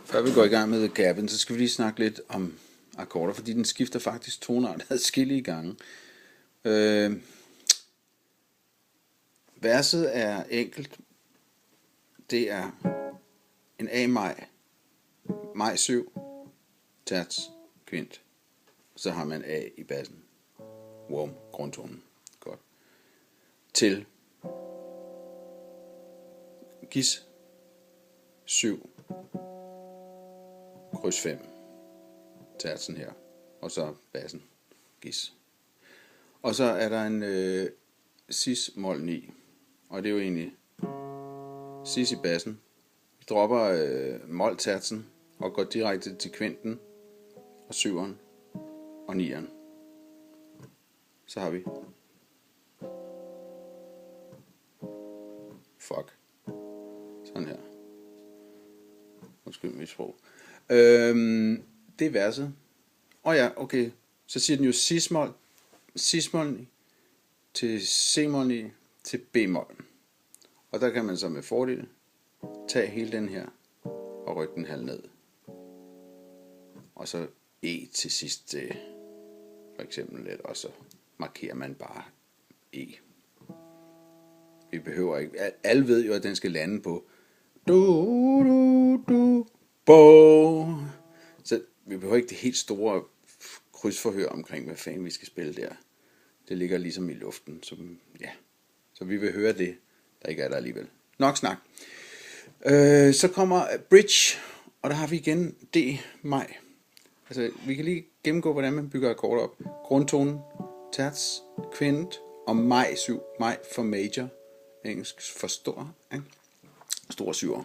Før vi går i gang med gappen, så skal vi lige snakke lidt om akkorder, fordi den skifter faktisk tonart adskillige gange. Verset er enkelt. Det er en A-maj, maj 7, terts, kvint. Så har man A i bassen. Warm, grundtonen. Godt. Til gis 7, kryds 5, tertsen her, og så bassen, gis. Og så er der en cis mol 9, og det er jo egentlig cis i bassen. Vi dropper mol tertsen og går direkte til kvinten og syveren og nieren. Så har vi fuck. Sådan her. Undskyld mit sprog. Det er verset. Og ja, okay. Så siger den jo cis-mol til c-mol til b-mol. Og der kan man så med fordel tage hele den her og rykke den halv ned. Og så E til sidst, for eksempel lidt, og så markerer man bare E. Vi behøver ikke, alle ved jo, at den skal lande på du, bo. Så vi behøver ikke det helt store krydsforhør omkring, hvad fanden vi skal spille der. Det ligger ligesom i luften, så vi vil høre det, der ikke er der alligevel. Nok snak. Så kommer bridge, og der har vi igen D-maj. Altså, vi kan lige gennemgå, hvordan man bygger akkorder op. Grundtonen, terts, kvint og maj 7. Maj for major. Engelsk for stor. Ikke? Stor 7'er.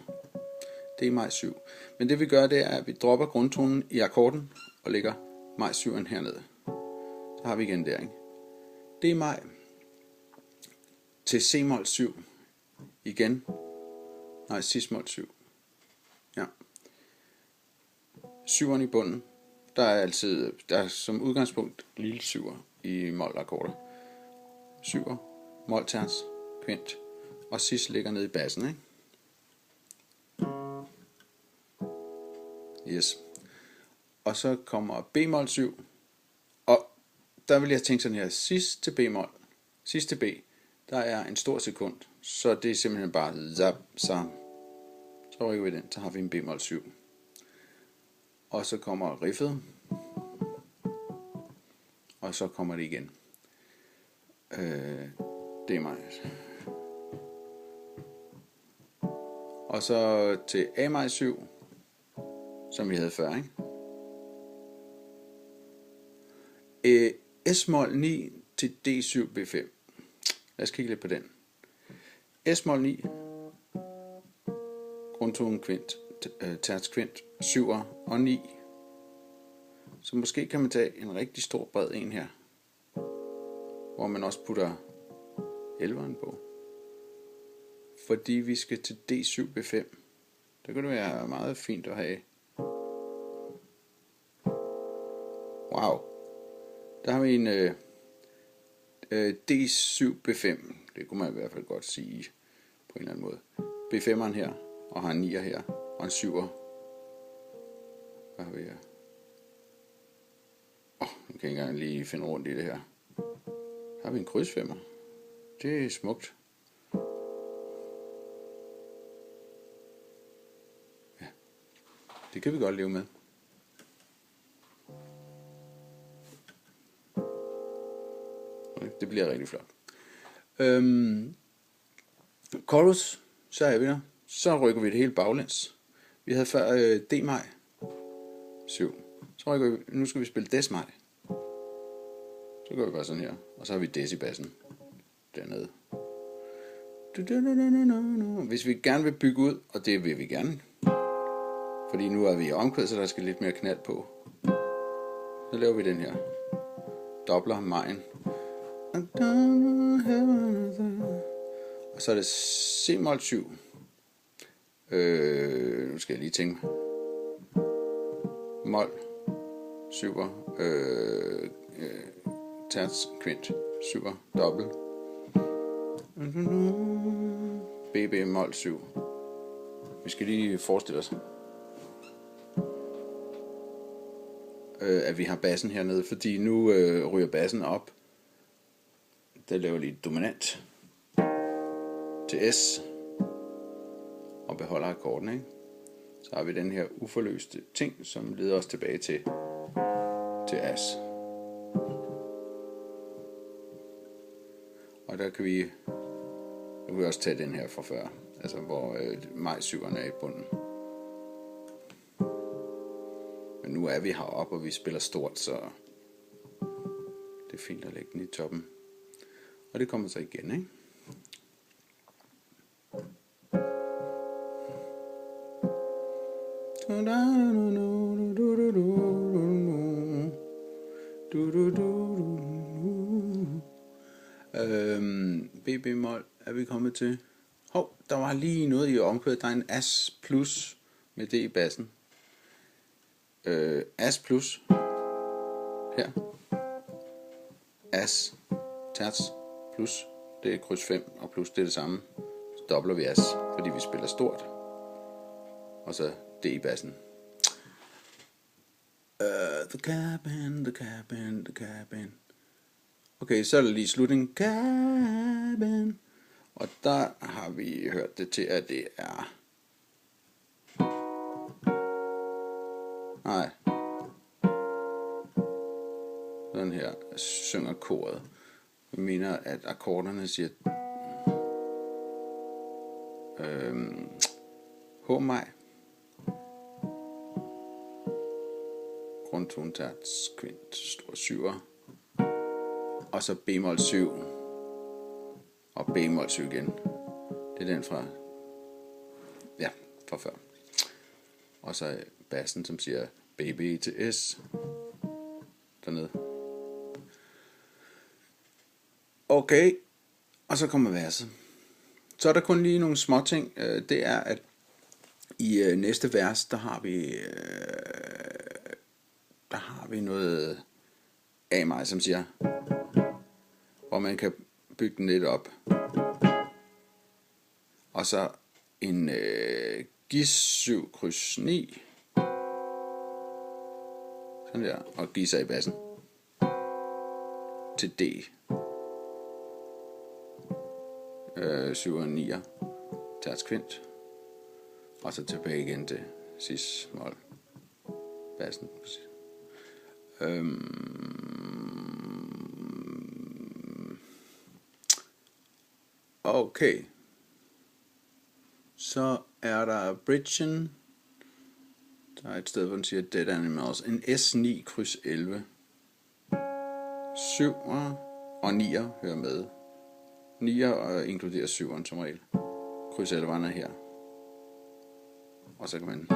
Det er maj 7. Men det vi gør, det er, at vi dropper grundtonen i akkorden og lægger maj 7'eren hernede. Så har vi igen der, ikke? Det er maj til c-mol 7. Igen. Nej, cis-mol 7. Ja. 7'eren i bunden. Der er som udgangspunkt lille 7'er i mol-akkorder. 7'er, mol terts, kvint. Og cis ligger nede i bassen, ikke? Yes. Og så kommer b-mol 7. Og der vil jeg tænke sådan her, cis til b-mol, cis til b, der er en stor sekund. Så det er simpelthen bare zap, sam. Så rykker vi den, så har vi en b-mol 7. Og så kommer riffet. Og så kommer det igen. Det er mig. Og så til A-maj 7, som vi havde før, ikke? S-mol 9 til D7 B5. Lad os kigge lidt på den. S-mol 9, grundtonen kvint, terts kvint, 7'er og 9. Så måske kan man tage en rigtig stor bred en her, hvor man også putter 11'eren på. Fordi vi skal til D7 B5. Der kan det være meget fint at have. Wow. Der har vi en D7 B5. Det kunne man i hvert fald godt sige på en eller anden måde. B5'eren her, og har en 9'er her, og en 7'er. Hvad har vi her? Nu kan jeg ikke engang lige finde rundt i det her. Her har vi en krydsfemmer. Det er smukt. Ja, det kan vi godt leve med. Det bliver rigtig flot. Chorus, så er vi der. Så rykker vi det hele baglæns. Vi havde før D-maj 7. Så rykker vi, nu skal vi spille des-maj. Så gør vi bare sådan her. Og så har vi des i bassen dernede. Hvis vi gerne vil bygge ud, og det vil vi gerne, fordi nu er vi i omkvæd, så der skal lidt mere knald på, så laver vi den her. Dobler majen. Og så er det c-mol 7. Nu skal jeg lige tænke. Mol 7'er, terts, kvint, 7'er, dobbelt. BB mol 7. Vi skal lige forestille os. at vi har bassen hernede, fordi nu ryger bassen op. Der laver lige dominant til S og beholder akkorden, ikke? Så har vi den her uforløste ting, som leder os tilbage til As. Og der kan vi også tage den her fra før, altså hvor maj-syveren er i bunden. Men nu er vi heroppe, og vi spiller stort, så det er fint at lægge den i toppen. Og det kommer så igen, ikke? B-bemol er vi kommet til. Der var lige noget i omkvædet. Der er en As plus med det i bassen. As plus her. As terts plus, det er kryds 5, og plus det er det samme. Så dobler vi As, fordi vi spiller stort. Og så D i bassen. The cabin, the cabin, the cabin. Okay, så er der lige slutningen. Cabin. Og der har vi hørt det til, at det er... Nej. Sådan her synger koret. Jeg mener, at akkorderne siger... H-maj. Grundtone, terts, kvint, stor syver. Og så bemol 7. Og bemol 7 igen. Det er den fra før. Og så bassen, som siger baby til S. Dernede. Okay. Og så kommer verset. Så er der kun lige nogle små ting. Det er, at i næste vers, der har vi noget af mig, som siger, hvor man kan bygge den lidt op. Og så en gis 7 kryds 9. Sådan der. Og gisser i bassen. Til D. 7 og 9'er. Terts kvint. Og så tilbage igen til cis mol. Bassen. Okay. Så er der bridgen. Der er et sted, hvor den siger Dead Animals. En S9 kryds 11. 7'er og 9'er hører med. 9'er inkluderer 7'eren som regel. Kryds 11'eren er her. Og så kan man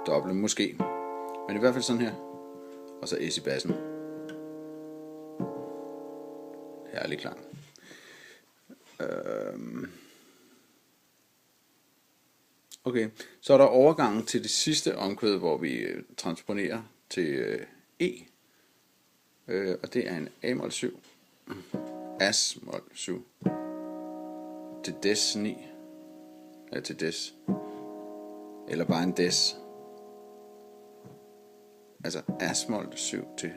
doble måske. Men i hvert fald sådan her. Og så S i bassen. Herlig klar. Okay, så er der overgangen til det sidste omkvæd, hvor vi transponerer til E. Og det er en A-mol 7. As-mol 7. Til Des 9. Ja, til Des. Eller bare en Des. Altså As-mol 7 til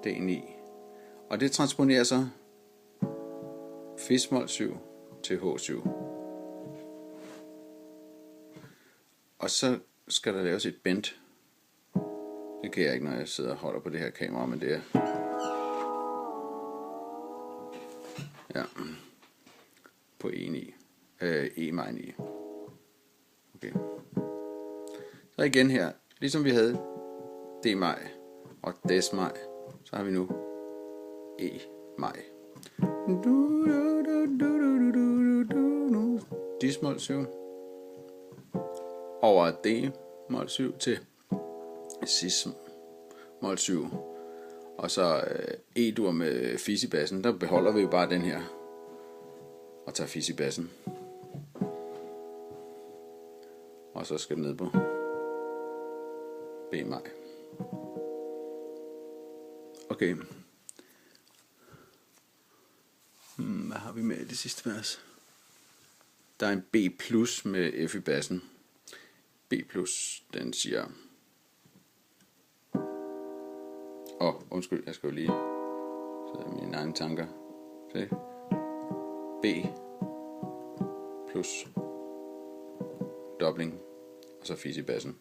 D9. Og det transponerer så Fis-mol 7 til H7. Og så skal der laves et bend. Det kan jeg ikke, når jeg sidder og holder på det her kamera, men det er... Ja. På E9. E-maj 9. Okay. Så igen her, ligesom vi havde D-maj og Des-maj, så har vi nu E-maj. Dis-mol 7 over D-mol 7 til Cis-mol 7. Og så E-dur med Fis i bassen. Der beholder vi jo bare den her og tager Fis i bassen. Og så skal den ned på B-maj. Okay. Hvad har vi med i det sidste vers? Der er en B plus med F i bassen. B plus, den siger Undskyld, jeg skal jo lige sidde i mine egne tanker. Se. B plus dobling, og så fis i bassen.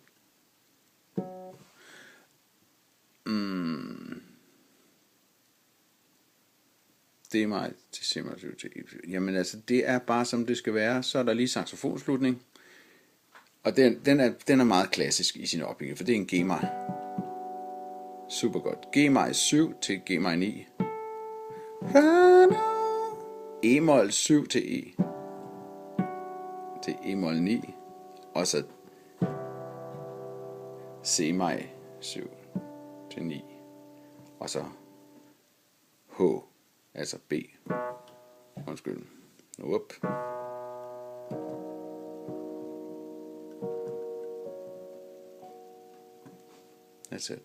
Det er mig til C-mol til E. Jamen altså, det er bare som det skal være. Så er der lige saxofonslutning. Og den er meget klassisk i sin opbygning, for det er en G-maj. Super godt. G-maj 7 til G-maj 9. E-mol 7 til E. Til E-mol 9. Og så C-maj 7 til 9. Og så H, altså B. Undskyld. Up. That's it.